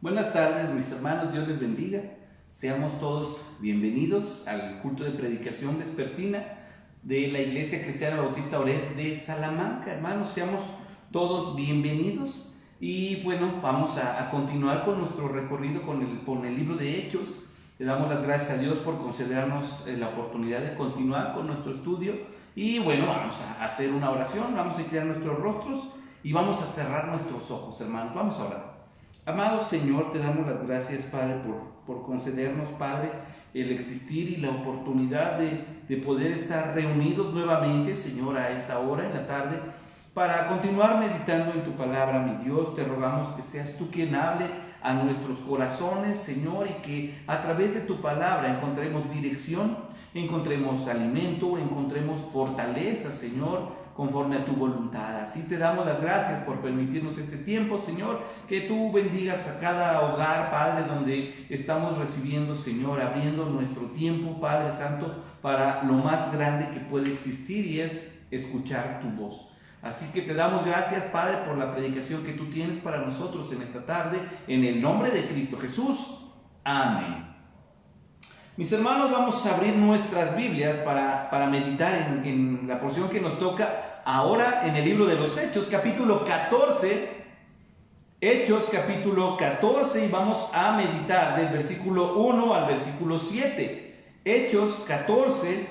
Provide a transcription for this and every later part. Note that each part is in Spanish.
Buenas tardes, mis hermanos, Dios les bendiga. Seamos todos bienvenidos al culto de predicación vespertina de la Iglesia Cristiana Bautista Oreb de Salamanca. Hermanos, seamos todos bienvenidos. Y bueno, vamos a continuar con nuestro recorrido con el libro de Hechos. Le damos las gracias a Dios por concedernos la oportunidad de continuar con nuestro estudio. Y bueno, vamos a hacer una oración, vamos a inclinar nuestros rostros y vamos a cerrar nuestros ojos, hermanos. Vamos a orar. Amado Señor, te damos las gracias, Padre, por concedernos, Padre, el existir y la oportunidad de poder estar reunidos nuevamente, Señor, a esta hora en la tarde, para continuar meditando en tu palabra, mi Dios. Te rogamos que seas tú quien hable a nuestros corazones, Señor, y que a través de tu palabra encontremos dirección, encontremos alimento, encontremos fortaleza, Señor, conforme a tu voluntad. Así te damos las gracias por permitirnos este tiempo, Señor, que tú bendigas a cada hogar, Padre, donde estamos recibiendo, Señor, abriendo nuestro tiempo, Padre Santo, para lo más grande que puede existir, y es escuchar tu voz. Así que te damos gracias, Padre, por la predicación que tú tienes para nosotros en esta tarde, en el nombre de Cristo Jesús. Amén. Mis hermanos, vamos a abrir nuestras Biblias para meditar en la porción que nos toca ahora en el libro de los Hechos, capítulo 14. Hechos, capítulo 14, y vamos a meditar del versículo 1 al versículo 7. Hechos 14,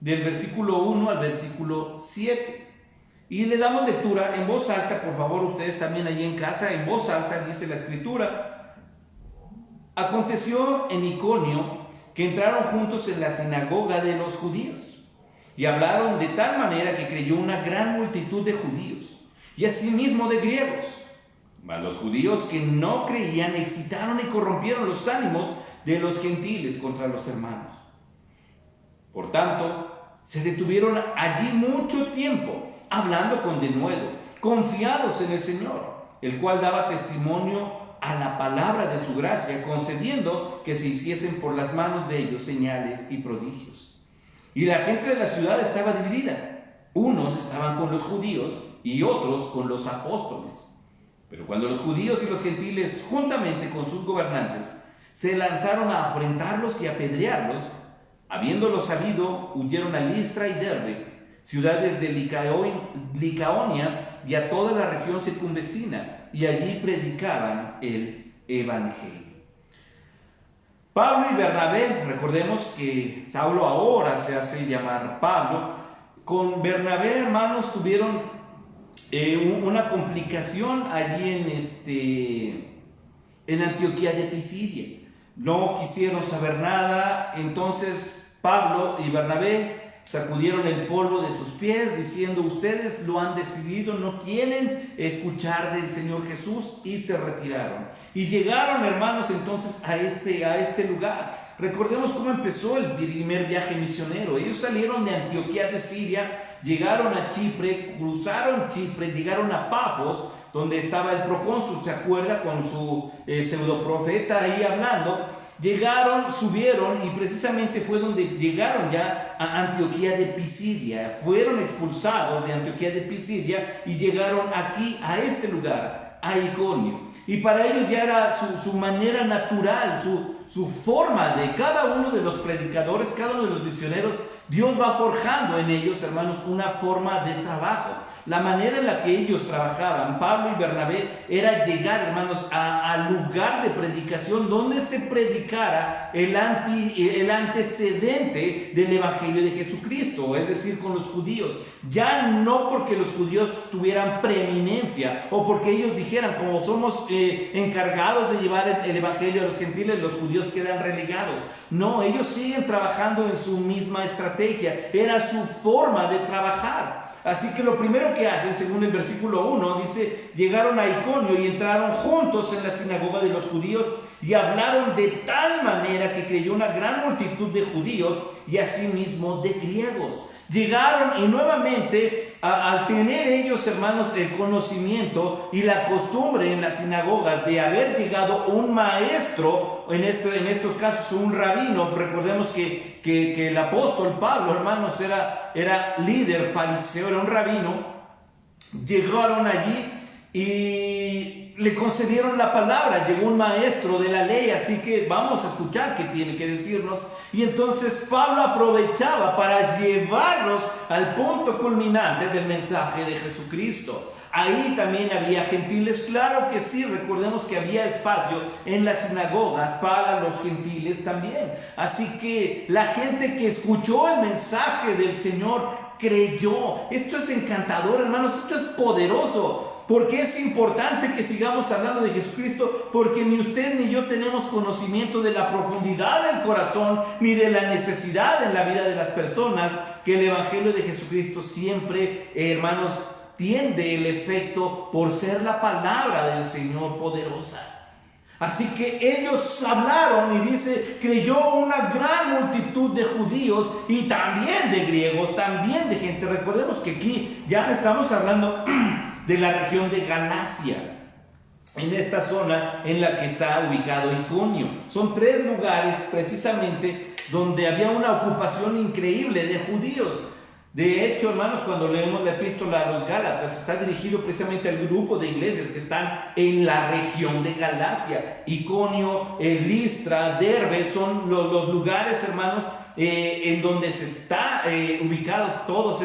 del versículo 1 al versículo 7. Y le damos lectura en voz alta, por favor, ustedes también allí en casa, en voz alta, dice la Escritura. Aconteció en Iconio que entraron juntos en la sinagoga de los judíos, y hablaron de tal manera que creyó una gran multitud de judíos, y asimismo de griegos. Mas los judíos que no creían excitaron y corrompieron los ánimos de los gentiles contra los hermanos. Por tanto, se detuvieron allí mucho tiempo, hablando con denuedo, confiados en el Señor, el cual daba testimonio a la palabra de su gracia, concediendo que se hiciesen por las manos de ellos señales y prodigios. Y la gente de la ciudad estaba dividida. Unos estaban con los judíos y otros con los apóstoles. Pero cuando los judíos y los gentiles, juntamente con sus gobernantes, se lanzaron a afrentarlos y apedrearlos, habiéndolo sabido, huyeron a Listra y Derbe, ciudades de Licaonia y a toda la región circunvecina, y allí predicaban el Evangelio. Pablo y Bernabé, recordemos que Saulo ahora se hace llamar Pablo. Con Bernabé, hermanos, tuvieron una complicación allí en Antioquía de Pisidia. No quisieron saber nada, entonces Pablo y Bernabé sacudieron el polvo de sus pies, diciendo: ustedes lo han decidido, no quieren escuchar del Señor Jesús, y se retiraron. Y llegaron, hermanos, entonces a este lugar. Recordemos cómo empezó el primer viaje misionero. Ellos salieron de Antioquía de Siria, llegaron a Chipre, cruzaron Chipre, llegaron a Pafos, donde estaba el procónsul, ¿se acuerda? Con su pseudoprofeta ahí hablando. Llegaron, subieron, y precisamente fue donde llegaron ya a Antioquía de Pisidia. Fueron expulsados de Antioquía de Pisidia y llegaron aquí, a este lugar, a Iconio. Y para ellos ya era su manera natural, su forma de cada uno de los predicadores, cada uno de los misioneros. Dios va forjando en ellos, hermanos, una forma de trabajo. La manera en la que ellos trabajaban, Pablo y Bernabé, era llegar, hermanos, al lugar de predicación donde se predicara el antecedente del Evangelio de Jesucristo, es decir, con los judíos. Ya no porque los judíos tuvieran preeminencia o porque ellos dijeran: como somos encargados de llevar el Evangelio a los gentiles, los judíos quedan relegados. No, ellos siguen trabajando en su misma estrategia. Era su forma de trabajar. Así que lo primero que hacen, según el versículo 1, dice: llegaron a Iconio y entraron juntos en la sinagoga de los judíos, y hablaron de tal manera que creyó una gran multitud de judíos y asimismo de griegos. Llegaron, y nuevamente, al tener ellos, hermanos, el conocimiento y la costumbre en las sinagogas de haber llegado un maestro, en estos casos un rabino. Recordemos que el apóstol Pablo, hermanos, era líder fariseo, era un rabino. Llegaron allí y le concedieron la palabra. Llegó un maestro de la ley, así que vamos a escuchar qué tiene que decirnos. Y entonces Pablo aprovechaba para llevarlos al punto culminante del mensaje de Jesucristo. Ahí también había gentiles, claro que sí, recordemos que había espacio en las sinagogas para los gentiles también. Así que la gente que escuchó el mensaje del Señor creyó. Esto es encantador, hermanos, esto es poderoso. Porque es importante que sigamos hablando de Jesucristo, porque ni usted ni yo tenemos conocimiento de la profundidad del corazón, ni de la necesidad en la vida de las personas, que el Evangelio de Jesucristo siempre, hermanos, tiende el efecto por ser la palabra del Señor poderosa. Así que ellos hablaron y dice, creyó una gran multitud de judíos y también de griegos, también de gente. Recordemos que aquí ya estamos hablando de la región de Galacia, en esta zona en la que está ubicado Iconio. Son 3 lugares precisamente donde había una ocupación increíble de judíos. De hecho, hermanos, cuando leemos la epístola a los Gálatas, está dirigido precisamente al grupo de iglesias que están en la región de Galacia. Iconio, Listra, Derbe son los lugares, hermanos, en donde se está ubicados todos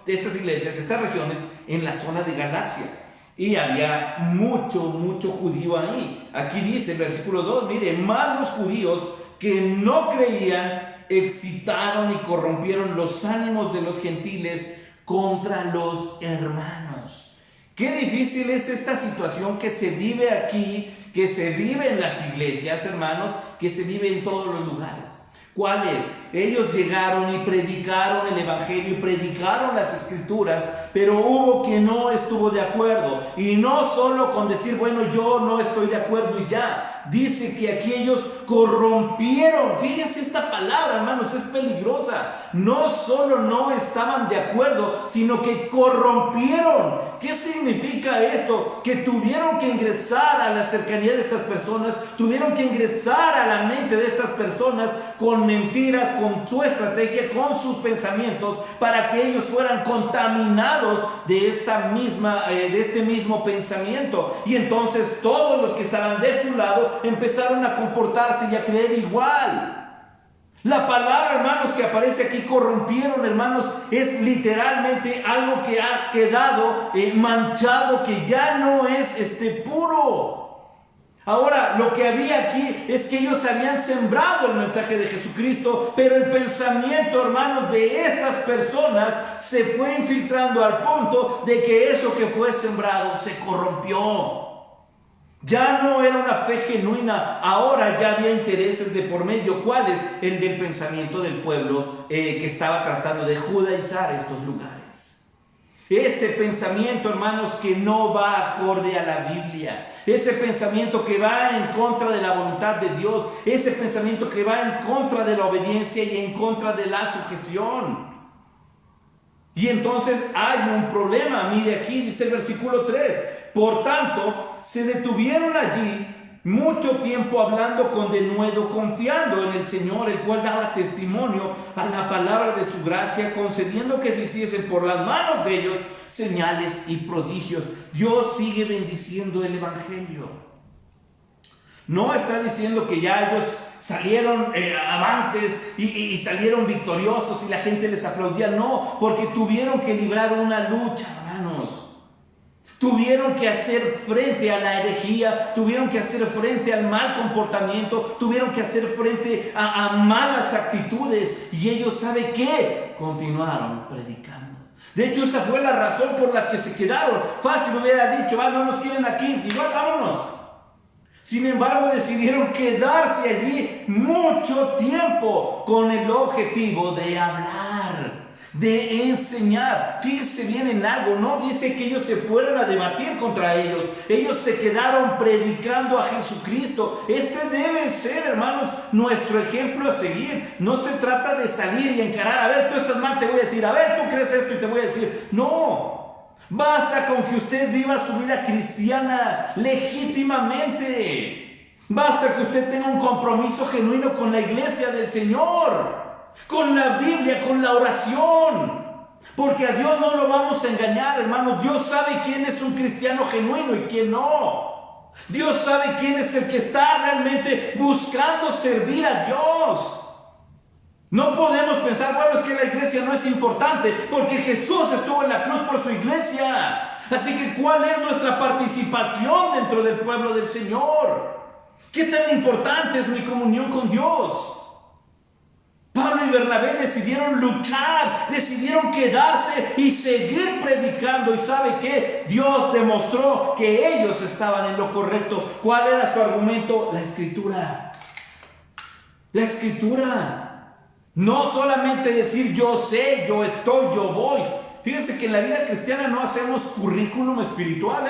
estas iglesias, estas regiones, en la zona de Galacia. Y había mucho judío ahí. Aquí dice el versículo 2, mire, más los judíos que no creían excitaron y corrompieron los ánimos de los gentiles contra los hermanos. Qué difícil es esta situación que se vive aquí, que se vive en las iglesias, hermanos, que se vive en todos los lugares. ¿Cuál es? Ellos llegaron y predicaron el Evangelio y predicaron las Escrituras, pero hubo quien no estuvo de acuerdo. Y no solo con decir, bueno, yo no estoy de acuerdo y ya. Dice que aquí ellos corrompieron. Fíjense esta palabra, hermanos, es peligrosa. No solo no estaban de acuerdo, sino que corrompieron. ¿Qué significa esto? Que tuvieron que ingresar a la cercanía de estas personas, tuvieron que ingresar a la mente de estas personas con mentiras, con su estrategia, con sus pensamientos, para que ellos fueran contaminados de este mismo pensamiento. Y entonces todos los que estaban de su lado empezaron a comportarse y a creer igual. La palabra, hermanos, que aparece aquí, corrompieron, hermanos, es literalmente algo que ha quedado manchado, que ya no es puro. Ahora, lo que había aquí es que ellos habían sembrado el mensaje de Jesucristo, pero el pensamiento, hermanos, de estas personas se fue infiltrando al punto de que eso que fue sembrado se corrompió. Ya no era una fe genuina, ahora ya había intereses de por medio. ¿Cuál es? El del pensamiento del pueblo que estaba tratando de judaizar estos lugares. Ese pensamiento, hermanos, que no va acorde a la Biblia. Ese pensamiento que va en contra de la voluntad de Dios. Ese pensamiento que va en contra de la obediencia y en contra de la sujeción. Y entonces hay un problema. Mire aquí, dice el versículo 3. Por tanto, se detuvieron allí mucho tiempo hablando con denuedo, confiando en el Señor, el cual daba testimonio a la palabra de su gracia, concediendo que se hiciesen por las manos de ellos señales y prodigios. Dios sigue bendiciendo el Evangelio. No está diciendo que ya ellos salieron avantes y salieron victoriosos y la gente les aplaudía. No, porque tuvieron que librar una lucha, hermanos. Tuvieron que hacer frente a la herejía, tuvieron que hacer frente al mal comportamiento, tuvieron que hacer frente a malas actitudes. Y ellos, ¿sabe qué? Continuaron predicando. De hecho, esa fue la razón por la que se quedaron. Fácil hubiera dicho, no nos quieren aquí, igual vámonos. Sin embargo, decidieron quedarse allí mucho tiempo con el objetivo de hablar, de enseñar. Fíjese bien en algo, no dice que ellos se fueron a debatir contra ellos. Ellos se quedaron predicando a Jesucristo. Este debe ser, hermanos, nuestro ejemplo a seguir. No se trata de salir y encarar. A ver, tú estás mal, te voy a decir. A ver, tú crees esto y te voy a decir. No. Basta con que usted viva su vida cristiana legítimamente. Basta que usted tenga un compromiso genuino con la iglesia del Señor, con la Biblia, con la oración. Porque a Dios no lo vamos a engañar, hermanos. Dios sabe quién es un cristiano genuino y quién no. Dios sabe quién es el que está realmente buscando servir a Dios. No podemos pensar, bueno, es que la iglesia no es importante, porque Jesús estuvo en la cruz por su iglesia. Así que, ¿cuál es nuestra participación dentro del pueblo del Señor? ¿Qué tan importante es mi comunión con Dios? Pablo y Bernabé decidieron luchar, decidieron quedarse y seguir predicando. ¿Y sabe qué? Dios demostró que ellos estaban en lo correcto. ¿Cuál era su argumento? La Escritura. La Escritura. No solamente decir yo sé, yo estoy, yo voy. Fíjense que en la vida cristiana no hacemos currículum espiritual,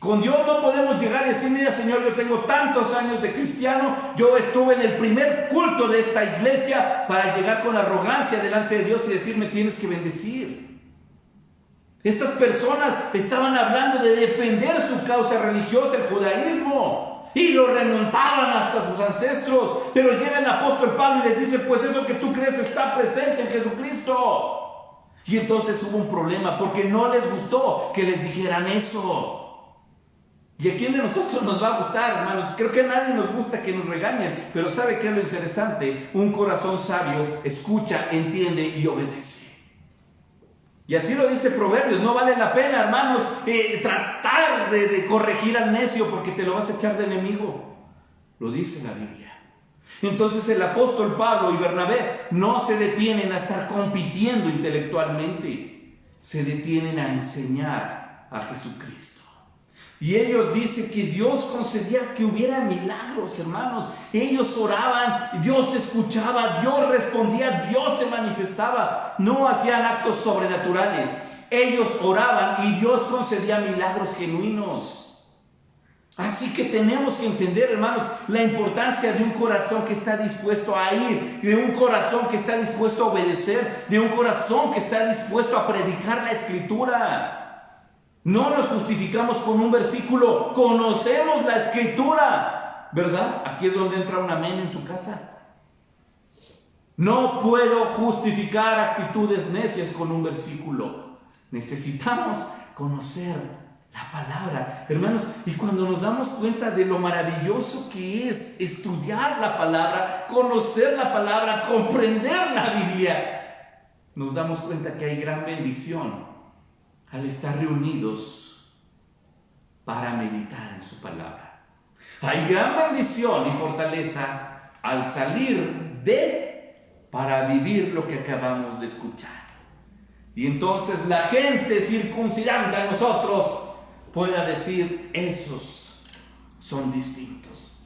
Con Dios no podemos llegar y decir, mira Señor, yo tengo tantos años de cristiano, yo estuve en el primer culto de esta iglesia, para llegar con arrogancia delante de Dios y decir, me tienes que bendecir. Estas personas estaban hablando de defender su causa religiosa, el judaísmo, y lo remontaban hasta sus ancestros. Pero llega el apóstol Pablo y les dice, pues eso que tú crees está presente en Jesucristo. Y entonces hubo un problema, porque no les gustó que les dijeran eso. ¿Y a quién de nosotros nos va a gustar, hermanos? Creo que a nadie nos gusta que nos regañen, pero ¿sabe qué es lo interesante? Un corazón sabio escucha, entiende y obedece. Y así lo dice Proverbios. No vale la pena, hermanos, tratar de corregir al necio, porque te lo vas a echar de enemigo. Lo dice la Biblia. Entonces el apóstol Pablo y Bernabé no se detienen a estar compitiendo intelectualmente, se detienen a enseñar a Jesucristo. Y ellos dicen que Dios concedía que hubiera milagros, hermanos. Ellos oraban, Dios escuchaba, Dios respondía, Dios se manifestaba. No hacían actos sobrenaturales. Ellos oraban y Dios concedía milagros genuinos. Así que tenemos que entender, hermanos, la importancia de un corazón que está dispuesto a ir, de un corazón que está dispuesto a obedecer, de un corazón que está dispuesto a predicar la Escritura. No nos justificamos con un versículo, conocemos la Escritura, ¿verdad? Aquí es donde entra un amén en su casa. No puedo justificar actitudes necias con un versículo. Necesitamos conocer la palabra, hermanos. Y cuando nos damos cuenta de lo maravilloso que es estudiar la palabra, conocer la palabra, comprender la Biblia, nos damos cuenta que hay gran bendición al estar reunidos para meditar en su palabra. Hay gran bendición y fortaleza al salir para vivir lo que acabamos de escuchar. Y entonces la gente circuncidante a nosotros pueda decir, esos son distintos.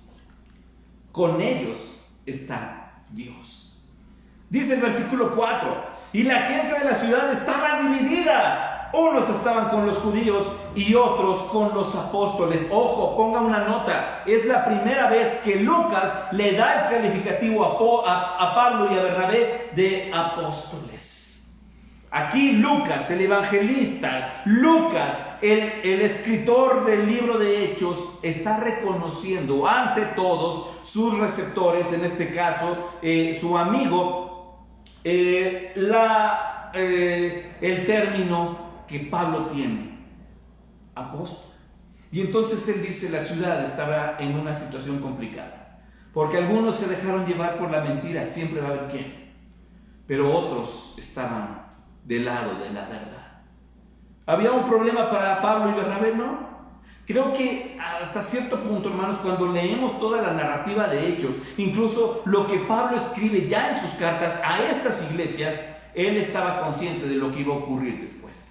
Con ellos está Dios. Dice el versículo 4, y la gente de la ciudad estaba dividida. Unos estaban con los judíos y otros con los apóstoles. Ojo, ponga una nota. Es la primera vez que Lucas le da el calificativo a Pablo y a Bernabé de apóstoles. Aquí Lucas, el evangelista, Lucas, el escritor del libro de Hechos, está reconociendo ante todos sus receptores, en este caso su amigo, el término que Pablo tiene, apóstol. Y entonces él dice, la ciudad estaba en una situación complicada, porque algunos se dejaron llevar por la mentira, siempre va a haber quien, pero otros estaban del lado de la verdad. ¿Había un problema para Pablo y Bernabé? No. Creo que hasta cierto punto, hermanos, cuando leemos toda la narrativa de Hechos, incluso lo que Pablo escribe ya en sus cartas a estas iglesias, él estaba consciente de lo que iba a ocurrir después.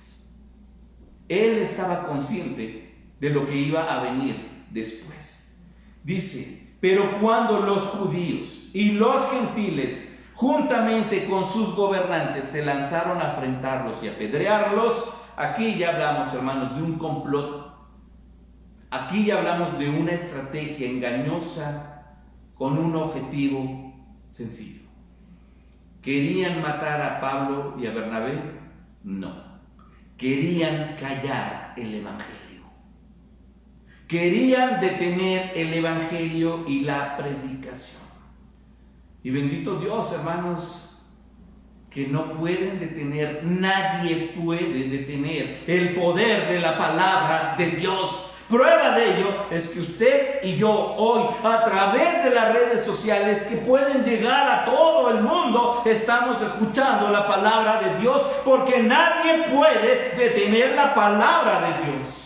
Él estaba consciente de lo que iba a venir después. Dice, pero cuando los judíos y los gentiles, juntamente con sus gobernantes, se lanzaron a afrentarlos y a apedrearlos, aquí ya hablamos, hermanos, de un complot. Aquí ya hablamos de una estrategia engañosa con un objetivo sencillo. ¿Querían matar a Pablo y a Bernabé? No. Querían callar el evangelio. Querían detener el evangelio y la predicación. Y bendito Dios, hermanos, que no pueden detener, nadie puede detener el poder de la palabra de Dios. Prueba de ello es que usted y yo hoy, a través de las redes sociales que pueden llegar a todo el mundo, estamos escuchando la palabra de Dios, porque nadie puede detener la palabra de Dios.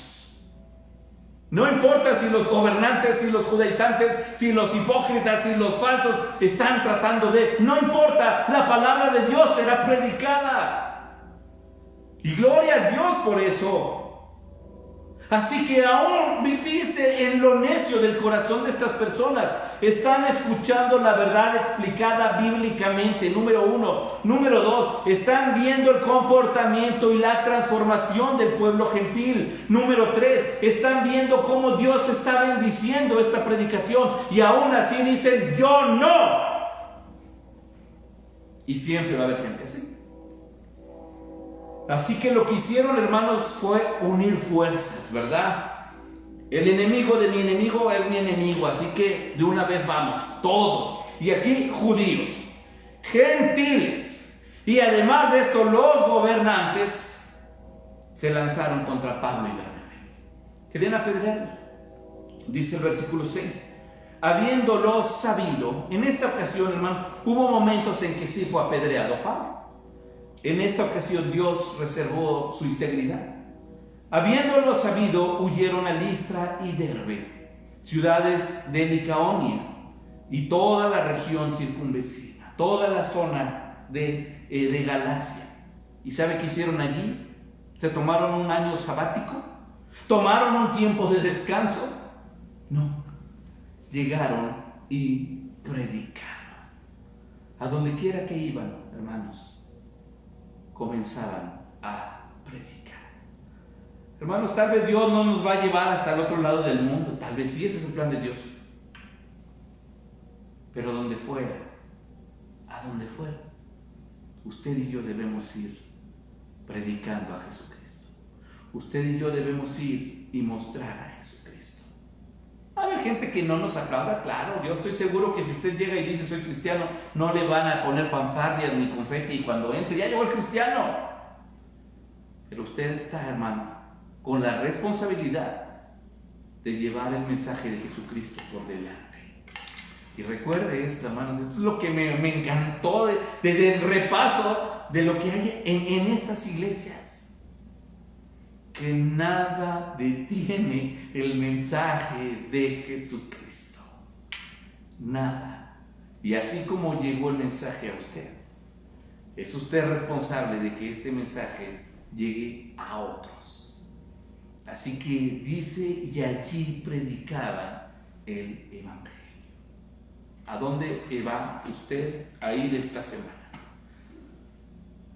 No importa si los gobernantes, si los judaizantes, si los hipócritas, si los falsos están tratando de... No importa, la palabra de Dios será predicada. Y gloria a Dios por eso. Así que aún dice en lo necio del corazón de estas personas, están escuchando la verdad explicada bíblicamente, número 1. Número 2, están viendo el comportamiento y la transformación del pueblo gentil. Número 3, están viendo cómo Dios está bendiciendo esta predicación y aún así dicen, yo no. Y siempre va a haber gente así. Así que lo que hicieron, hermanos, fue unir fuerzas, ¿verdad? El enemigo de mi enemigo es mi enemigo, así que de una vez vamos, todos. Y aquí judíos, gentiles, y además de esto los gobernantes se lanzaron contra Pablo y Bernabé. Querían apedrearlos. Dice el versículo 6, habiéndolo sabido, en esta ocasión, hermanos, hubo momentos en que sí fue apedreado Pablo. En esta ocasión Dios reservó su integridad. Habiéndolo sabido, huyeron a Listra y Derbe, ciudades de Licaonia, y toda la región circunvecina, toda la zona de Galacia. ¿Y sabe qué hicieron allí? ¿Se tomaron un año sabático? ¿Tomaron un tiempo de descanso? No. Llegaron y predicaron. A donde quiera que iban, hermanos, comenzaban a predicar. Hermanos, tal vez Dios no nos va a llevar hasta el otro lado del mundo, tal vez sí, ese es el plan de Dios. Pero donde fuera, a donde fuera, usted y yo debemos ir predicando a Jesucristo. Usted y yo debemos ir y mostrar a Jesucristo. Hay gente que no nos aplauda, claro. Yo estoy seguro que si usted llega y dice soy cristiano, no le van a poner fanfarrias ni confeti y cuando entre, ya llegó el cristiano. Pero usted está, hermano, con la responsabilidad de llevar el mensaje de Jesucristo por delante. Y recuerde esto, hermanos, esto es lo que me encantó del repaso de lo que hay en estas iglesias. Que nada detiene el mensaje de Jesucristo. Nada. Y así como llegó el mensaje a usted, es usted responsable de que este mensaje llegue a otros. Así que dice, y allí predicaban el Evangelio. ¿A dónde va usted a ir esta semana?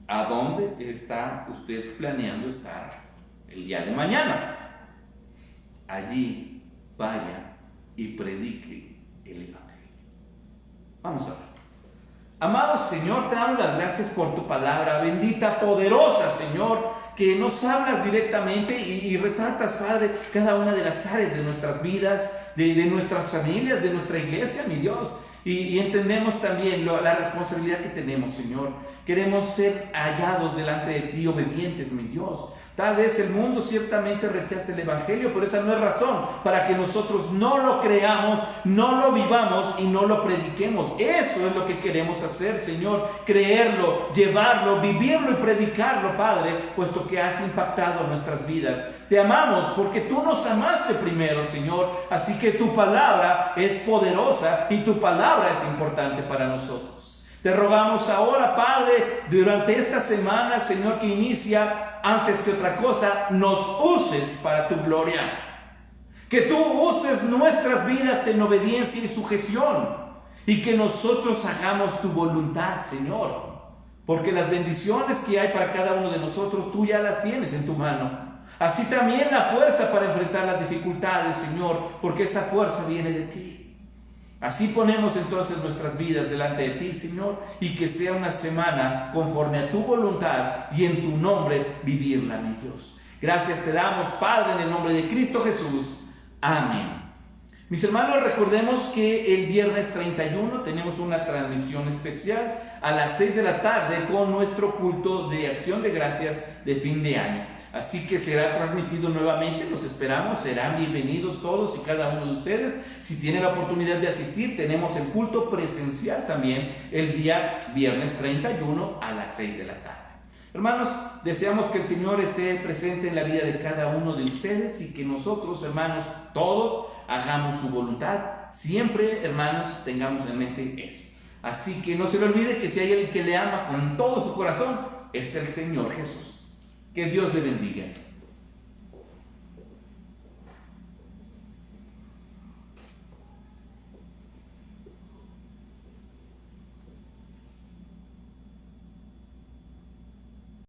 ¿A dónde está usted planeando estar el día de mañana? Allí vaya y predique el Evangelio. Vamos a ver. Amado Señor, te damos las gracias por tu palabra, bendita, poderosa, Señor, que nos hablas directamente y retratas, Padre, cada una de las áreas de nuestras vidas, de nuestras familias, de nuestra iglesia, mi Dios. Y entendemos también la responsabilidad que tenemos, Señor. Queremos ser hallados delante de ti, obedientes, mi Dios. Tal vez el mundo ciertamente rechace el Evangelio, pero esa no es razón para que nosotros no lo creamos, no lo vivamos y no lo prediquemos. Eso es lo que queremos hacer, Señor, creerlo, llevarlo, vivirlo y predicarlo, Padre, puesto que has impactado nuestras vidas. Te amamos porque tú nos amaste primero, Señor, así que tu palabra es poderosa y tu palabra es importante para nosotros. Te rogamos ahora, Padre, durante esta semana, Señor, que inicia, antes que otra cosa, nos uses para tu gloria. Que tú uses nuestras vidas en obediencia y sujeción. Y que nosotros hagamos tu voluntad, Señor. Porque las bendiciones que hay para cada uno de nosotros, tú ya las tienes en tu mano. Así también la fuerza para enfrentar las dificultades, Señor, porque esa fuerza viene de ti. Así ponemos entonces nuestras vidas delante de ti, Señor, y que sea una semana conforme a tu voluntad y en tu nombre vivirla, mi Dios. Gracias te damos, Padre, en el nombre de Cristo Jesús. Amén. Mis hermanos, recordemos que el viernes 31 tenemos una transmisión especial a las 6 de la tarde con nuestro culto de acción de gracias de fin de año. Así que será transmitido nuevamente, los esperamos, serán bienvenidos todos y cada uno de ustedes. Si tienen la oportunidad de asistir, tenemos el culto presencial también el día viernes 31 a las 6 de la tarde. Hermanos, deseamos que el Señor esté presente en la vida de cada uno de ustedes y que nosotros, hermanos, todos hagamos su voluntad. Siempre, hermanos, tengamos en mente eso. Así que no se le olvide que si hay alguien que le ama con todo su corazón, es el Señor Jesús. Que Dios le bendiga.